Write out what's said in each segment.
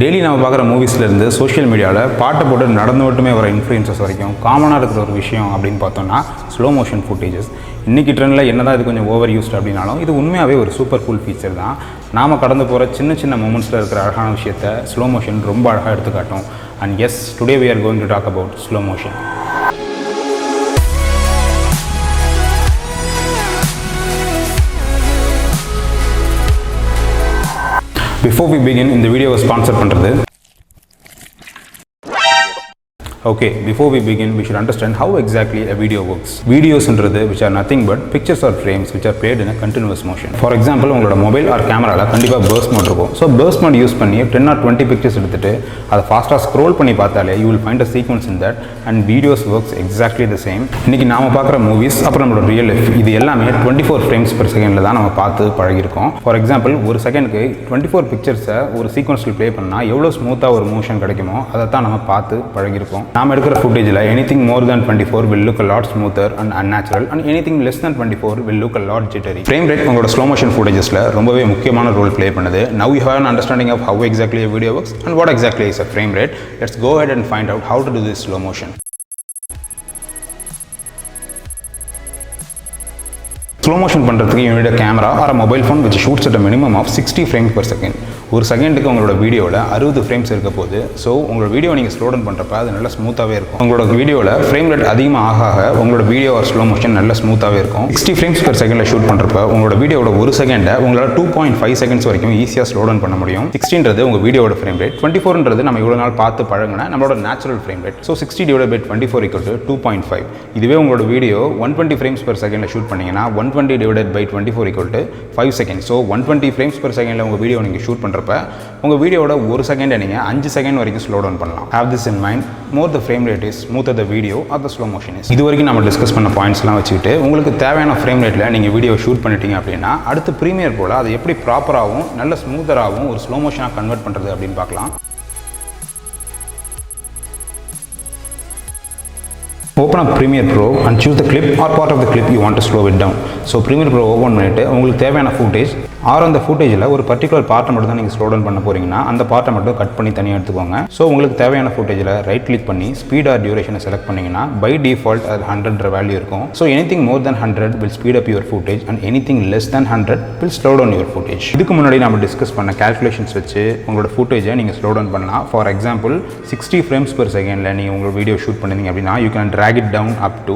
Daily நம்ம பார்க்குற மூவிஸ்லேருந்து social மீடியாவில் பாட்டை போட்டு நடந்து மட்டுமே வர இன்ஃப்ளூயன்சஸ் வரைக்கும் காமனாக இருக்கிற ஒரு விஷயம் அப்படின்னு பார்த்தோம்னா ஸ்லோ மோஷன் ஃபுட்டேஜஸ். இன்றைக்கி ட்ரெண்டில் என்ன தான் இது கொஞ்சம் ஓவர் யூஸ்ட் அப்படின்னாலும் இது உண்மையாகவே ஒரு சூப்பர் கூல் ஃபீச்சர் தான். நாம் கடந்து போகிற சின்ன சின்ன மூமெண்ட்ஸில் இருக்கிற அழகான விஷயத்தை ஸ்லோ மோஷன் ரொம்ப அழகாக எடுத்துக்காட்டும். And yes, today we are going to talk about slow motion. Before we begin, இந்த வீடியோவை ஸ்பான்சர் பண்ணுறது before we begin, we should understand how exactly a video works. Videos which are nothing but pictures or frames which are played in a continuous motion. For example, உங்களோட mobile or கேமராவில் கண்டிப்பாக burst mode இருக்கும். So burst mode use பண்ணி 10 or 20 pictures எடுத்துட்டு அதை ஃபாஸ்ட்டாக scroll பண்ணி பார்த்தாலே you will find a sequence in that and videos works exactly the same. இன்றைக்கி நாம் பார்க்குற மூவிஸ் அப்புறம் நம்மளோட ரியல் லைஃப் இது எல்லாமே 24 frames per second தான் நம்ம பார்த்து பழகிருக்கோம். ஃபார் எக்ஸாம்பிள், ஒரு செகண்டுக்கு 24 பிக்சர்ஸை ஒரு சீக்வன்ஸில் ப்ளே பண்ணால் எவ்வளோ ஸ்மூத்தாக ஒரு மோஷன் கிடைக்குமோ அதை தான் நம்ம பார்த்து பழகிருக்கோம். நாம் எடுக்கிற ஃபுட்டேஜில் anything more than 24 will look a lot smoother and unnatural and anything less than 24 will look a lot jittery. Frame rate உங்களோட ஸ்லோ மோஷன் ஃபுட்டேஜஸில் ரொம்பவே முக்கியமான ரோல் ப்ளே பண்ணுது. Now you have an understanding of how exactly a video works and what exactly is a frame rate. Let's go ahead and find out how to do this slow motion. Slow motion பண்ணுறதுக்கு you need a camera or a mobile phone which shoots at a minimum of 60 frames per second. ஒரு செகண்டுக்கு உங்களோட வீடியோவில் 60 frames இருக்க போது. So உங்களோட video நீங்கள் slow down பண்ணுறப்ப அது நல்லா ஸ்மூத்தாகவே இருக்கும். உங்களோட வீடியோவில் ஃப்ரேம் ரேட் அதிகமாக ஆக உங்களோட வீடியோ ஒரு ஸ்லோ மோஷன் நல்லா ஸ்மூத்தாகவே இருக்கும். 60 ஃப்ரேம்ஸ் per செகண்டில் ஷூட் பண்ணுறப்ப உங்களோட வீடியோட ஒரு செகண்டை உங்களால் 2.5 செகண்ட்ஸ் வரைக்கும் ஈஸியாக ஸ்லோ டவுன் பண்ண முடியும். 60ன்றது உங்கள் வீடியோட ஃப்ரேம் ரேட், 24ன்றது நம்ம இவ்வளோ நாள் பார்த்து பழகின நம்மளோட natural frame rate. So 60 divided by 24 = 2.5. இதுவே உங்களோட வீடியோ 120 ஃப்ரேம்ஸ் per செகண்டில் ஷூட் பண்ணிங்கன்னா 120 divided by 24 = 5 seconds. So 120 frames per செகண்டில் உங்கள் வீடியோ நீங்கள் ஷூட் பண்ணுறப்ப உங்கள் வீடியோட ஒரு செகண்டை நீங்கள் 5 செகண்ட் வரைக்கும் ஸ்லோ டவுன் பண்ணலாம். Have this in mind. More the frame rate is, smoother the video or the slow motion is. இது வரைக்கும் நம்ம டிஸ்கஸ் பண்ண பாயிண்ட்ஸ்லாம் வச்சுக்கிட்டு உங்களுக்கு தேவையான ஃப்ரேம் ரேட்டில் நீங்கள் வீடியோ ஷூட் பண்ணிட்டீங்க அப்படின்னா அடுத்து ப்ரீமியர் போல் அதை எப்படி ப்ராப்பராகவும் நல்ல ஸ்மூத்தராகவும் ஒரு ஸ்லோ மோஷனாக கன்வெர்ட் பண்ணுறது அப்படின்னு பார்க்கலாம். Open up Premiere Pro and choose the clip or part of the clip you want to slow it down. So Premiere Pro open பண்ணிவிட்டு உங்களுக்கு தேவையான ஃபுட்டேஜ் ஆர் அந்த ஃபுட்டேஜில் ஒரு பர்டிகுலர் பார்ட்டை மட்டும் தான் நீங்கள் ஸ்லோ டவுன் பண்ண போகிறீங்கன்னா அந்த பார்ட்டை மட்டும் கட் பண்ணி தனியாக எடுத்துக்கோங்க. ஸோ உங்களுக்கு தேவையான ஃபுட்டேஜில் ரைட் கிளிக் பண்ணி ஸ்பீட் ஆர் டியூரேஷனை செலக்ட் பண்ணிங்கன்னா பை டிஃபால்ட் அது 100 வேல்யூ இருக்கும். So anything more then 100 will speed up your footage and anything less than 100 will slow down your footage. இதுக்கு முன்னாடி நம்ம டிஸ்கஸ் பண்ண கேல்குலேஷன்ஸ் வச்சு உங்களோட ஃபுட்டேஜை நீங்கள் ஸ்லோ டவுன் பண்ணலாம். ஃபார் எக்ஸாம்பிள் 60 ஃப்ரேம்ஸ் per செகண்டில் நீங்கள் உங்களோட வீடியோ ஷூட் பண்ணிங்க அப்படின்னா you can drag it down up to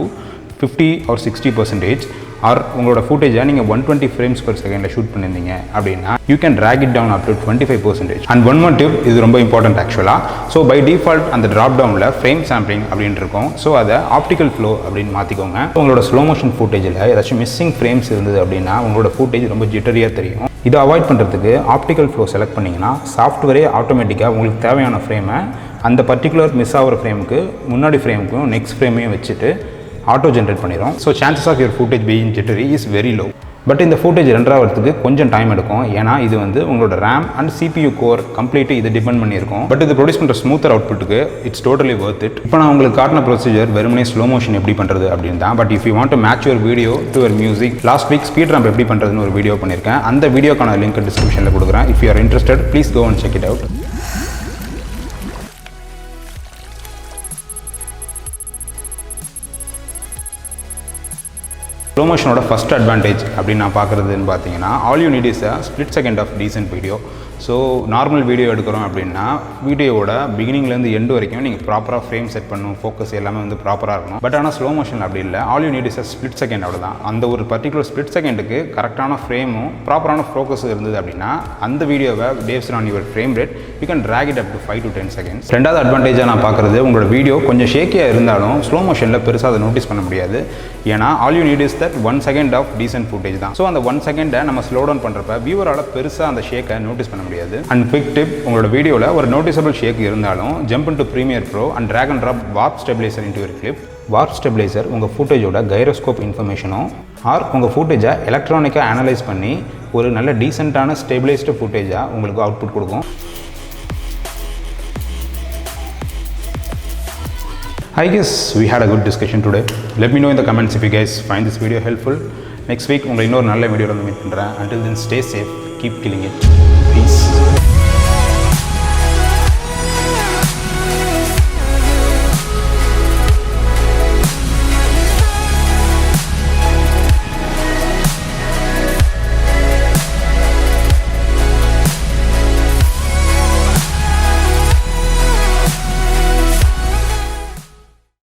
50 or 60%. R உங்களோட ஃபுட்டேஜை நீங்கள் 120 ஃப்ரேம்ஸ் per செகண்டில் ஷூட் பண்ணியிருந்தீங்க அப்படின்னா you can drag it down up to 25%. And one more tip, இது ரொம்ப இம்பார்ட்டன்ட் ஆக்சுவலாக. ஸோ பை டிஃபால்ட் அந்த ட்ராப் டவுனில் ஃப்ரேம் சாம்பிளிங் அப்படின்னு இருக்கும். ஸோ அதை ஆப்டிக்கல் ஃப்ளோ அப்படின்னு மாற்றிக்கோங்க. உங்களோட ஸ்லோ மோஷன் ஃபுட்டேஜில் ஏதாச்சும் மிஸ்ஸிங் ஃப்ரேம்ஸ் இருந்தது அப்படின்னா உங்களோட ஃபுட்டேஜ் ரொம்ப ஜிட்டரியாக தெரியும். இதை அவாய்ட் பண்ணுறதுக்கு ஆப்டிக்கல் ஃப்ளோ செலக்ட் பண்ணிங்கன்னா சாஃப்ட்வேரே ஆட்டோமேட்டிக்காக உங்களுக்கு தேவையான ஃப்ரேமை அந்த பர்டிகுலர் மிஸ் ஆகிற ஃப்ரேமுக்கு முன்னாடி ஃப்ரேமுக்கும் நெக்ஸ்ட் ஃப்ரேமையும் வச்சுட்டு ஆட்டோ ஜென்ரேட் பண்ணிடும். So chances of your footage being jittery is very low. But இந்த ஃபுட்டேஜ் ரெண்டர் ஆகிறதுக்கு கொஞ்சம் டைம் எடுக்கும். ஏன்னா இது வந்து உங்களோட RAM and CPU core complete இது டிபெண்ட் பண்ணியிருக்கும். பட் இது ப்ரொடியூஸ் பண்ணுற ஸ்மூத்தர் அவுட்புட்டுக்கு இட்ஸ் டோட்டலி வர்த் இட். இப்போ நான் உங்களுக்கு காட்டின ப்ரொசீஜர் வெறுமனே ஸ்லோ மோஷன் எப்படி பண்ணுறது அப்படின்னு தான். But if you want to match your video to your music, last week speed ramp எப்படி பண்ணுறதுன்னு ஒரு வீடியோ பண்ணியிருக்கேன். அந்த வீடியோக்கான லிங்க் டிஸ்கிரிப்ஷனில் கொடுக்குறேன். If you are interested please go and check it out. Slow மோஷனோட ஃபஸ்ட் அட்வான்டேஜ் அப்படின்னு நான் பார்க்குறதுன்னு பார்த்தீங்கன்னா all you need is a split second of decent video. So normal video எடுக்கிறோம் அப்படின்னா வீடியோவோட பிகினிங்லேருந்து எண்டு வரைக்கும் நீங்கள் ப்ராப்பராக ஃப்ரேம் செட் பண்ணணும், ஃபோக்கஸ் எல்லாமே வந்து ப்ராப்பராக இருக்கணும். பட் ஆனால் ஸ்லோ மோஷன் அப்படி இல்லை. All you need is a split second அவ்வளோதான். அந்த ஒரு பர்டிகுலர் ஸ்பிளிட் செகண்டுக்கு கரெக்டான ஃப்ரேமும் ப்ராப்பரான ஃபோக்கஸ் இருந்தது அப்படின்னா அந்த வீடியோவை based on your frame rate you can drag it up to 5 to 10 seconds. ரெண்டாவது அட்வான்டேஜாக நான் பார்க்குறது உங்களோட வீடியோ கொஞ்சம் ஷேக்கியாக இருந்தாலும் ஸ்லோ மோஷனில் பெருசாக அதை நோட்டீஸ் பண்ண முடியாது. ஏன்னா all you need is that 1 second of decent footage தான். ஸோ அந்த 1 செகண்டை நம்ம ஸ்லோ டவுன் பண்ணுறப்ப வியூவரால் பெருசாக அந்த ஷேக்கை நோட்டீஸ் பண்ண முடியாது. அண்ட் குவிக் டிப், உங்களோட வீடியோவில் ஒரு நோட்டிசபிள் ஷேக் இருந்தாலும் jump into Premiere Pro and drag and drop warp stabilizer into your clip. Warp stabilizer உங்கள் ஃபுட்டேஜோட கைரோஸ்கோப் இன்ஃபர்மேஷனும் ஆர் உங்கள் ஃபுட்டேஜை எலக்ட்ரானிக்காக அனலைஸ் பண்ணி ஒரு நல்ல டீசென்ட்டான ஸ்டெபிலைஸ்டு ஃபுட்டேஜாக உங்களுக்கு அவுட்புட் கொடுக்கும். I guess we had a good discussion today. Let me know in the comments if you guys find this video helpful. Next week உங்களை இன்னொரு நல்ல வீடியோவில் வந்து மீட் பண்ணுறேன். Until then, stay safe, keep killing it. Peace.